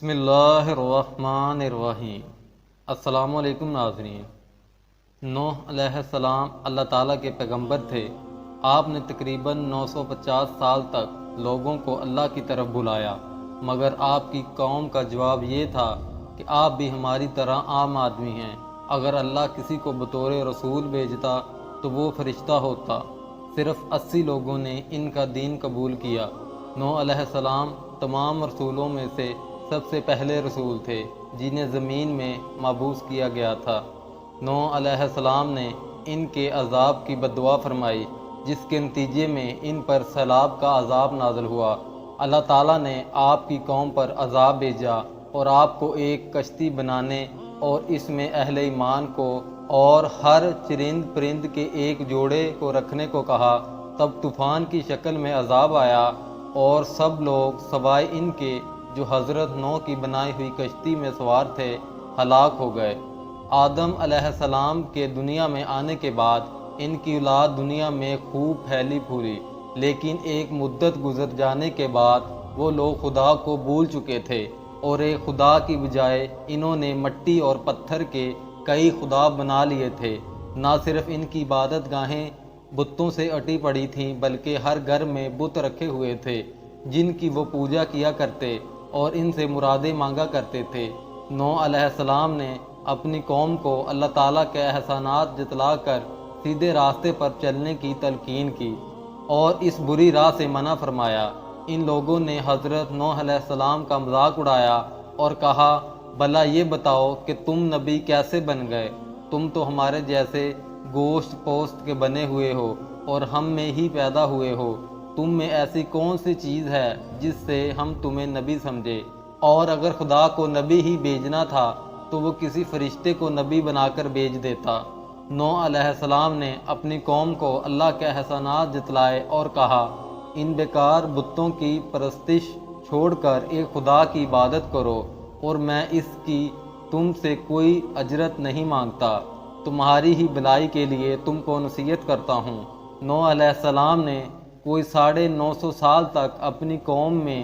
بسم اللہ الرحمن الرحیم۔ السلام علیکم ناظرین۔ نوح علیہ السلام اللہ تعالیٰ کے پیغمبر تھے۔ آپ نے تقریباً 950 سال تک لوگوں کو اللہ کی طرف بلایا، مگر آپ کی قوم کا جواب یہ تھا کہ آپ بھی ہماری طرح عام آدمی ہیں۔ اگر اللہ کسی کو بطور رسول بھیجتا تو وہ فرشتہ ہوتا۔ صرف 80 لوگوں نے ان کا دین قبول کیا۔ نوح علیہ السلام تمام رسولوں میں سے سب سے پہلے رسول تھے جنہیں زمین میں مبعوث کیا گیا تھا۔ نوح علیہ السلام نے ان کے عذاب کی بد دعا فرمائی، جس کے نتیجے میں ان پر سیلاب کا عذاب نازل ہوا۔ اللہ تعالیٰ نے آپ کی قوم پر عذاب بھیجا اور آپ کو ایک کشتی بنانے اور اس میں اہل ایمان کو اور ہر چرند پرند کے ایک جوڑے کو رکھنے کو کہا۔ تب طوفان کی شکل میں عذاب آیا اور سب لوگ سوائے ان کے جو حضرت نوح کی بنائی ہوئی کشتی میں سوار تھے ہلاک ہو گئے۔ آدم علیہ السلام کے دنیا میں آنے کے بعد ان کی اولاد دنیا میں خوب پھیلی پھولی، لیکن ایک مدت گزر جانے کے بعد وہ لوگ خدا کو بھول چکے تھے اور ایک خدا کی بجائے انہوں نے مٹی اور پتھر کے کئی خدا بنا لیے تھے۔ نہ صرف ان کی عبادت گاہیں بتوں سے اٹی پڑی تھیں، بلکہ ہر گھر میں بت رکھے ہوئے تھے جن کی وہ پوجا کیا کرتے اور ان سے مرادیں مانگا کرتے تھے۔ نوح علیہ السلام نے اپنی قوم کو اللہ تعالیٰ کے احسانات جتلا کر سیدھے راستے پر چلنے کی تلقین کی اور اس بری راہ سے منع فرمایا۔ ان لوگوں نے حضرت نوح علیہ السلام کا مذاق اڑایا اور کہا، بھلا یہ بتاؤ کہ تم نبی کیسے بن گئے؟ تم تو ہمارے جیسے گوشت پوست کے بنے ہوئے ہو اور ہم میں ہی پیدا ہوئے ہو۔ تم میں ایسی کون سی چیز ہے جس سے ہم تمہیں نبی سمجھے؟ اور اگر خدا کو نبی ہی بھیجنا تھا تو وہ کسی فرشتے کو نبی بنا کر بھیج دیتا۔ نوح علیہ السلام نے اپنی قوم کو اللہ کے احسانات جتلائے اور کہا، ان بیکار بتوں کی پرستش چھوڑ کر ایک خدا کی عبادت کرو اور میں اس کی تم سے کوئی اجرت نہیں مانگتا، تمہاری ہی بھلائی کے لیے تم کو نصیحت کرتا ہوں۔ نوح علیہ السلام نے کوئی 950 سال تک اپنی قوم میں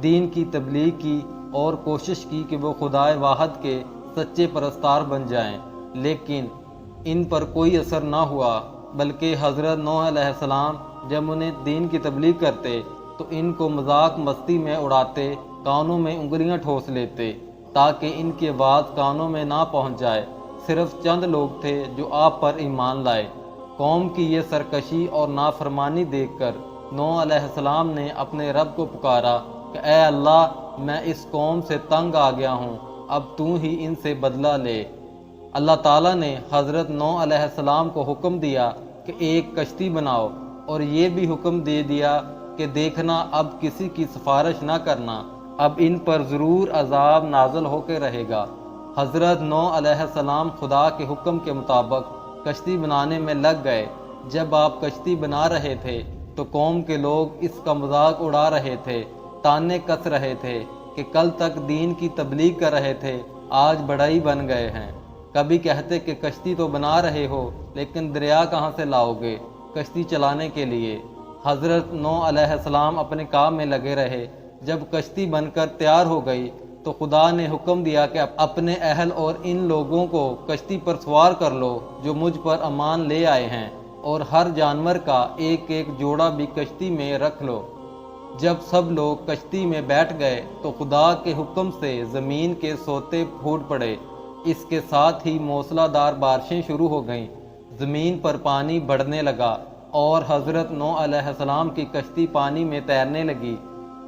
دین کی تبلیغ کی اور کوشش کی کہ وہ خدائے واحد کے سچے پرستار بن جائیں، لیکن ان پر کوئی اثر نہ ہوا، بلکہ حضرت نوح علیہ السلام جب انہیں دین کی تبلیغ کرتے تو ان کو مذاق مستی میں اڑاتے، کانوں میں انگلیاں ٹھوس لیتے تاکہ ان کی آواز کانوں میں نہ پہنچ جائے۔ صرف چند لوگ تھے جو آپ پر ایمان لائے۔ قوم کی یہ سرکشی اور نافرمانی دیکھ کر نوح علیہ السلام نے اپنے رب کو پکارا کہ اے اللہ، میں اس قوم سے تنگ آ گیا ہوں، اب تو ہی ان سے بدلہ لے۔ اللہ تعالیٰ نے حضرت نوح علیہ السلام کو حکم دیا کہ ایک کشتی بناؤ اور یہ بھی حکم دے دیا کہ دیکھنا اب کسی کی سفارش نہ کرنا، اب ان پر ضرور عذاب نازل ہو کے رہے گا۔ حضرت نوح علیہ السلام خدا کے حکم کے مطابق کشتی بنانے میں لگ گئے۔ جب آپ کشتی بنا رہے تھے تو قوم کے لوگ اس کا مذاق اڑا رہے تھے، تانے کس رہے تھے کہ کل تک دین کی تبلیغ کر رہے تھے، آج بڑائی بن گئے ہیں۔ کبھی کہتے کہ کشتی تو بنا رہے ہو، لیکن دریا کہاں سے لاؤ گے کشتی چلانے کے لیے؟ حضرت نوح علیہ السلام اپنے کام میں لگے رہے۔ جب کشتی بن کر تیار ہو گئی تو خدا نے حکم دیا کہ اپنے اہل اور ان لوگوں کو کشتی پر سوار کر لو جو مجھ پر امان لے آئے ہیں، اور ہر جانور کا ایک ایک جوڑا بھی کشتی میں رکھ لو۔ جب سب لوگ کشتی میں بیٹھ گئے تو خدا کے حکم سے زمین کے سوتے پھوٹ پڑے، اس کے ساتھ ہی موسلا دار بارشیں شروع ہو گئیں، زمین پر پانی بڑھنے لگا اور حضرت نوح علیہ السلام کی کشتی پانی میں تیرنے لگی۔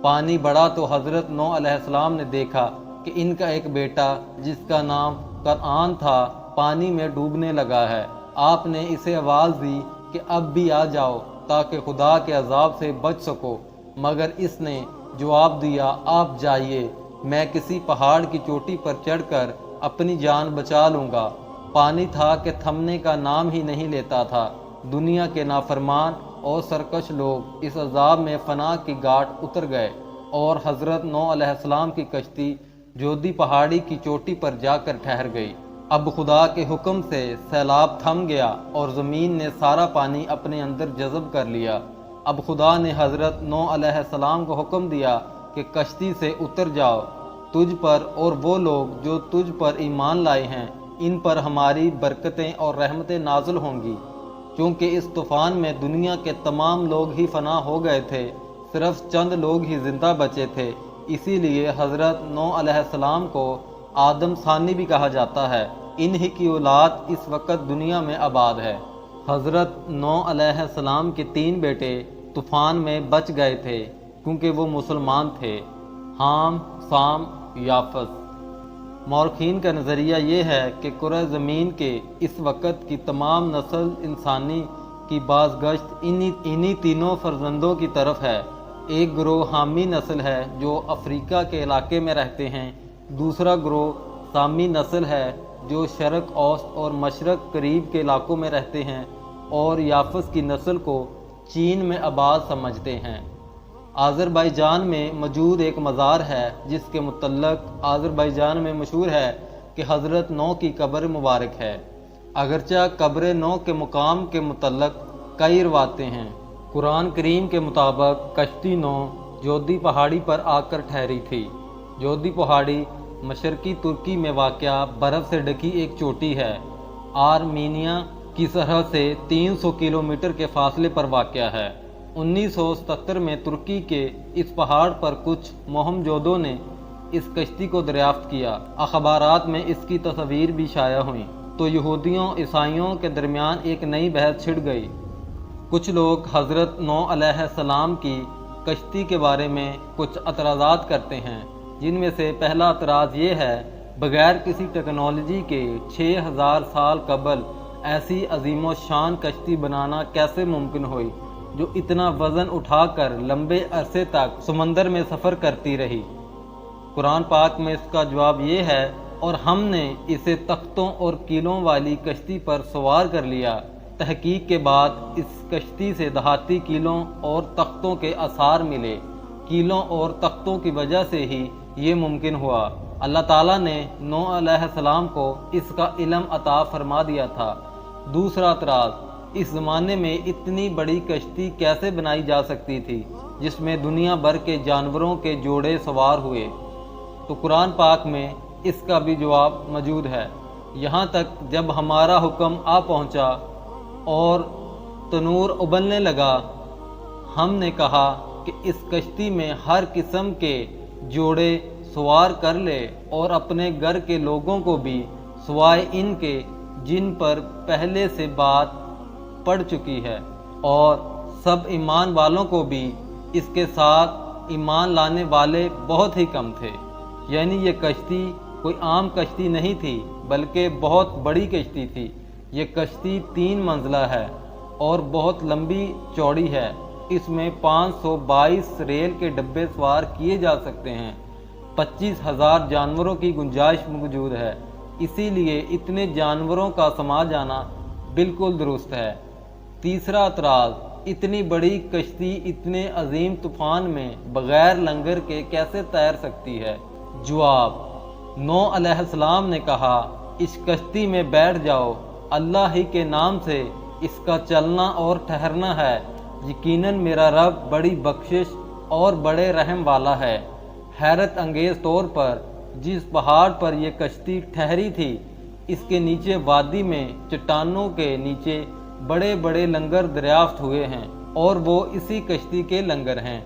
پانی بڑھا تو حضرت نوح علیہ السلام نے دیکھا کہ ان کا ایک بیٹا جس کا نام کنعان تھا پانی میں ڈوبنے لگا ہے۔ آپ نے اسے آواز دی کہ اب بھی آ جاؤ تاکہ خدا کے عذاب سے بچ سکو، مگر اس نے جواب دیا، آپ جائیے، میں کسی پہاڑ کی چوٹی پر چڑھ کر اپنی جان بچا لوں گا۔ پانی تھا کہ تھمنے کا نام ہی نہیں لیتا تھا۔ دنیا کے نافرمان اور سرکش لوگ اس عذاب میں فنا کی گھاٹ اتر گئے اور حضرت نوح علیہ السلام کی کشتی جودی پہاڑی کی چوٹی پر جا کر ٹھہر گئی۔ اب خدا کے حکم سے سیلاب تھم گیا اور زمین نے سارا پانی اپنے اندر جذب کر لیا۔ اب خدا نے حضرت نوح علیہ السلام کو حکم دیا کہ کشتی سے اتر جاؤ تجھ پر اور وہ لوگ جو تجھ پر ایمان لائے ہیں ان پر ہماری برکتیں اور رحمتیں نازل ہوں گی، چونکہ اس طوفان میں دنیا کے تمام لوگ ہی فنا ہو گئے تھے، صرف چند لوگ ہی زندہ بچے تھے، اسی لیے حضرت نوح علیہ السلام کو آدم ثانی بھی کہا جاتا ہے۔ انہی کی اولاد اس وقت دنیا میں آباد ہے۔ حضرت نوح علیہ السلام کے 3 بیٹے طوفان میں بچ گئے تھے کیونکہ وہ مسلمان تھے، حام، سام، یافس۔ مورخین کا نظریہ یہ ہے کہ کرۂ زمین کے اس وقت کی تمام نسل انسانی کی بازگشت انہی تینوں فرزندوں کی طرف ہے۔ ایک گروہ حامی نسل ہے جو افریقہ کے علاقے میں رہتے ہیں، دوسرا گروہ سامی نسل ہے جو شرق اوسط اور مشرق قریب کے علاقوں میں رہتے ہیں، اور یافس کی نسل کو چین میں آباد سمجھتے ہیں۔ آذربائیجان میں موجود ایک مزار ہے جس کے متعلق آذربائیجان میں مشہور ہے کہ حضرت نوح کی قبر مبارک ہے، اگرچہ قبر نوح کے مقام کے متعلق کئی روایتیں ہیں۔ قرآن کریم کے مطابق کشتی نوح جودھی پہاڑی پر آ کر ٹھہری تھی۔ جودھی پہاڑی مشرقی ترکی میں واقع برف سے ڈھکی ایک چوٹی ہے، آرمینیا کی سرحد سے 300 کلومیٹر کے فاصلے پر واقع ہے۔ 1977 میں ترکی کے اس پہاڑ پر کچھ مہم جودوں نے اس کشتی کو دریافت کیا۔ اخبارات میں اس کی تصاویر بھی شائع ہوئیں تو یہودیوں عیسائیوں کے درمیان ایک نئی بحث چھڑ گئی۔ کچھ لوگ حضرت نوح علیہ السلام کی کشتی کے بارے میں کچھ اعتراضات کرتے ہیں، جن میں سے پہلا اعتراض یہ ہے، بغیر کسی ٹیکنالوجی کے 6000 سال قبل ایسی عظیم و شان کشتی بنانا کیسے ممکن ہوئی جو اتنا وزن اٹھا کر لمبے عرصے تک سمندر میں سفر کرتی رہی؟ قرآن پاک میں اس کا جواب یہ ہے، اور ہم نے اسے تختوں اور کیلوں والی کشتی پر سوار کر لیا۔ تحقیق کے بعد اس کشتی سے دھاتی کیلوں اور تختوں کے آثار ملے۔ کیلوں اور تختوں کی وجہ سے ہی یہ ممکن ہوا۔ اللہ تعالیٰ نے نوح علیہ السلام کو اس کا علم عطا فرما دیا تھا۔ دوسرا اعتراض، اس زمانے میں اتنی بڑی کشتی کیسے بنائی جا سکتی تھی جس میں دنیا بھر کے جانوروں کے جوڑے سوار ہوئے؟ تو قرآن پاک میں اس کا بھی جواب موجود ہے۔ یہاں تک جب ہمارا حکم آ پہنچا اور تنور ابلنے لگا، ہم نے کہا کہ اس کشتی میں ہر قسم کے جوڑے سوار کر لے اور اپنے گھر کے لوگوں کو بھی، سوائے ان کے جن پر پہلے سے بات پڑ چکی ہے، اور سب ایمان والوں کو بھی۔ اس کے ساتھ ایمان لانے والے بہت ہی کم تھے۔ یعنی یہ کشتی کوئی عام کشتی نہیں تھی بلکہ بہت بڑی کشتی تھی۔ یہ کشتی 3 منزلہ ہے اور بہت لمبی چوڑی ہے۔ اس میں 522 ریل کے ڈبے سوار کیے جا سکتے ہیں۔ 25,000 جانوروں کی گنجائش موجود ہے، اسی لیے اتنے جانوروں کا سما جانا بالکل درست ہے۔ تیسرا اعتراض، اتنی بڑی کشتی اتنے عظیم طوفان میں بغیر لنگر کے کیسے تیر سکتی ہے؟ جواب، نوح علیہ السلام نے کہا، اس کشتی میں بیٹھ جاؤ، اللہ ہی کے نام سے اس کا چلنا اور ٹھہرنا ہے، یقیناً میرا رب بڑی بخشش اور بڑے رحم والا ہے۔ حیرت انگیز طور پر جس پہاڑ پر یہ کشتی ٹھہری تھی، اس کے نیچے وادی میں چٹانوں کے نیچے بڑے بڑے لنگر دریافت ہوئے ہیں، اور وہ اسی کشتی کے لنگر ہیں۔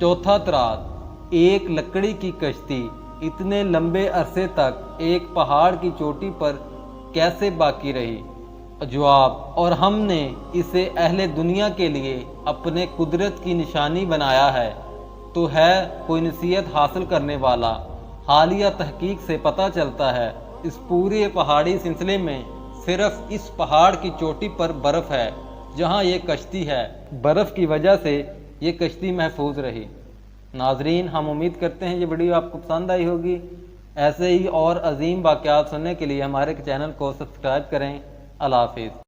چوتھا اعتراض، ایک لکڑی کی کشتی اتنے لمبے عرصے تک ایک پہاڑ کی چوٹی پر کیسے باقی رہی؟ جواب، اور ہم نے اسے اہل دنیا کے لیے اپنے قدرت کی نشانی بنایا ہے۔ تو ہے کوئی نصیحت حاصل کرنے والا؟ حالیہ تحقیق سے پتہ چلتا ہے اس پورے پہاڑی سلسلے میں صرف اس پہاڑ کی چوٹی پر برف ہے جہاں یہ کشتی ہے۔ برف کی وجہ سے یہ کشتی محفوظ رہی۔ ناظرین، ہم امید کرتے ہیں یہ ویڈیو آپ کو پسند آئی ہوگی۔ ایسے ہی اور عظیم واقعات سننے کے لیے ہمارے چینل کو سبسکرائب کریں۔ اللہ حافظ۔